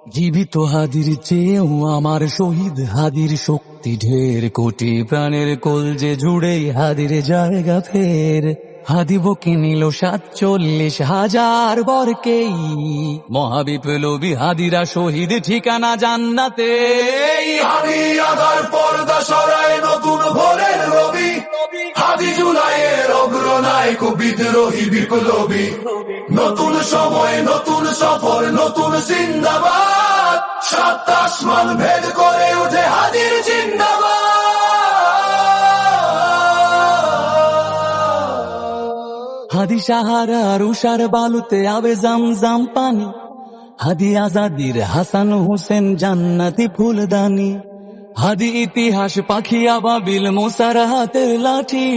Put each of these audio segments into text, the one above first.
জীবিত হাদির চেয়েও আমার শহীদ হাদির শক্তি ঢের, কোটি প্রাণের কলজে জুড়েই হাদির জায়গা ফের। হাদি বকে নিল ৪৭,০০০ বরকেই, মহাবিপ্লবী হাদিরা শহীদ ঠিকানা জান্নাতে। হাদি আধার পর্দা সরায় নতুন ভোরের রবি, হাদি জুলাইয়ের অগ্রনায়ক বিদ্রোহী বিপ্লবী। নতুন সময় নতুন সফর নতুন জিন্দাবাদ, ৭ আসমান ভেদ করে উঠে হাদির জিন্দাবাদ। হাদি সাহারার উষার বালুতে আবে জামজাম পানি, হাদি আজাদির হাসান হোসেন জান্নাতি ফুলদানি। হাদি ইতিহাস পাখি আবাবিল মোসার হাতের লাঠি,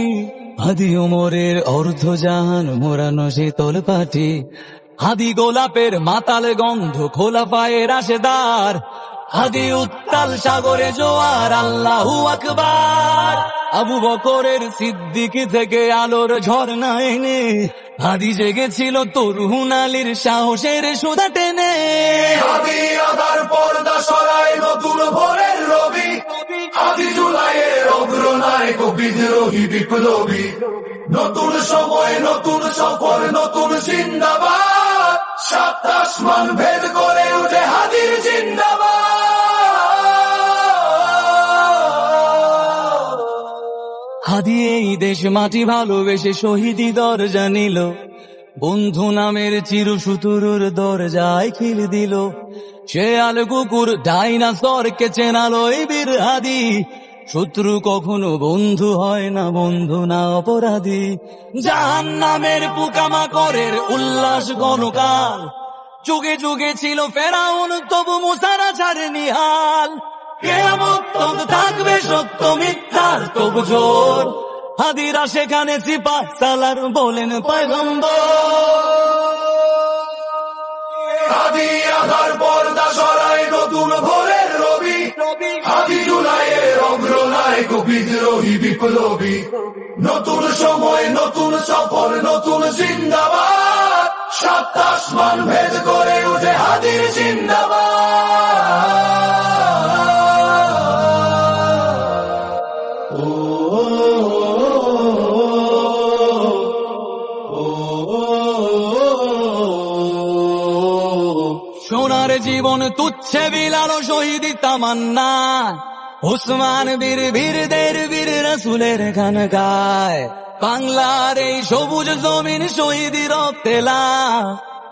হাদি ওমরের অর্ধজাহান মোরানো শীতল পাটি। হাদি গোলাপের মাতাল গন্ধ খোলা পায়ের রাশেদার, হাদি উত্তাল সাগরে জোয়ার আল্লাহু আকবার। আবু বকরের সিদ্দিক থেকে আলোর ঝর্ণা এনে, হাদি জেগেছিল তরুণ আলীর সাহসের সুধা টেনে। হাদি আধার পর্দা সরায় নতুন ভোরের রবি, হাদি জুলাইয়ের অগ্রনায়ক বিদ্রোহী বিপ্লবী। নতুন সময় নতুন সফর নতুন জিন্দাবাদ, ৭ আসমান ভেদ করে উঠে হাদির জিন্দাবাদ। হাদি এই দেশ মাটি ভালোবেসে শহীদি দরজা নিল, বন্ধু নামের চিরসুতুরুর দরজায় খিল দিল। শেয়াল কুকুর ডাইনাসরকে চেনালো এই বীর হাদি, শত্রু কখনো বন্ধু হয় না, বন্ধু না অপরাধী। জাহান্নামের পোকামাকড়ের উল্লাস গণকাল, যুগে যুগে ছিল ফেরাউন তবু মুসারা ছাড়েনি হাল। কিয়ামত তক থাকবে সত্য মিথ্যার তবু জোর, হাদিরা সেখানে সিপাহ সালার বলেন পয়গম্বর। হাদি আধার পর্দা সরায় নতুন ভোরের রবি, হাদি জুলাইয়ের অগ্রনায়ক বিদ্রোহী বিপ্লবী। নতুন সময় নতুন সফর নতুন জিন্দাবাদ, ৭ আসমান ভেদ করে উঠে হাদির জিন্দাবাদ। সোনার জীবন তুচ্ছে বিলালো শহীদি তামান্না, ওসমান বীর বীরদের বীর রাসূলের গান গায়। বাংলার এই সবুজ জমিন শহীদি রক্তেলা,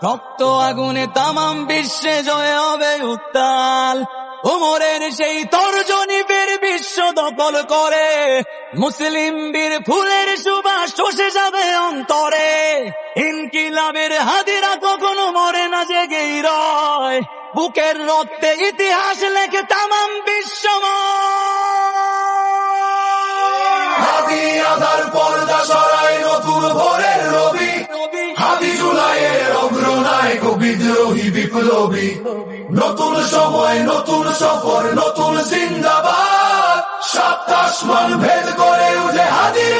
রক্ত আগুনে তামাম বিশ্বে জয় হবে উত্তাল। ওমরের সেই তর্জনী বীর বিশ্ব দখল করে, মুসলিম বীর ফুলের সুবাস চষে যাবে অন্তরে। ইনকিলাবের হাদিরা কখনো মরে না, জেগেই রয়, বুকের রক্তে ইতিহাস লেখে তামাম বিশ্বময়। হাদি আধার পর্দা সরায় নতুন ভোরের রবি, হাদি জুলাইয়ের অগ্রনায়ক বিদ্রোহী বিপ্লবী। নতুন সময় নতুন সফর নতুন জিন্দাবাদ, ৭ আসমান ভেদ করে উঠে হাদির